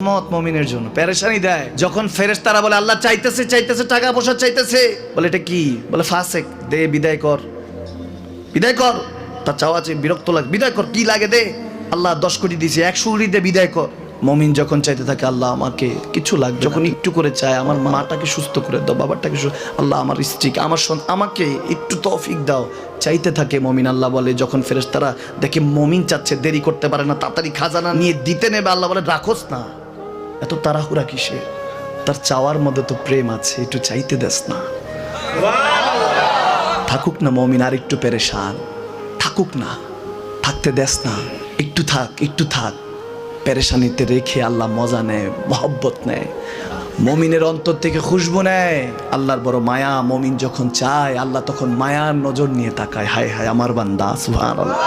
মত মুমিনের জন্য পেরেশানি দেয় যখন ফেরেশতারা বলে আল্লাহ চাইতেছে চাইতেছে টাকা পয়সা চাইতেছে, বলে এটা কি, বলে ফাসেক, দে বিদায় কর, বিদায় কর, তার চাওয়া আছে বিরক্ত লাগে, বিদায় কর, কি লাগে দে, আল্লাহ 10 কোটি দিয়েছে 100 কোটি দে বিদায় কর। মুমিন যখন চাইতে থাকে আল্লাহ আমাকে কিছু লাগবে, যখন একটু করে চায় আমার মাটাকে সুস্থ করে দাও, বাবাটাকে আল্লাহ আমার স্ত্রীকে আমার আমাকে একটু তৌফিক দাও, চাইতে থাকে মুমিন। আল্লাহ বলে যখন ফেরেশতারা দেখে মুমিন চাচ্ছে, দেরি করতে পারে না, তাড়াতাড়ি খাজানা নিয়ে দিতে নেবে, আল্লাহ বলে রাখোস না, এত তাড়াহুড়া কিসে, তার চাওয়ার মধ্যে তো প্রেম আছে, একটু চাইতে দেস না। থাকুক না মুমিন আর একটু পেরেশান, থাকুক না, থাকতে দেস না, একটু থাক, একটু থাক। পেরেশানিতে রেখে আল্লাহ মজা নেয়, মহব্বত নেয়, মুমিনের অন্তর থেকে খুশবু নেয়, আল্লাহর বড় মায়া। মুমিন যখন চায় আল্লাহ তখন মায়ার নজর নিয়ে তাকায়, হায় হায় আমার বান্দা, সুবহানাল্লাহ।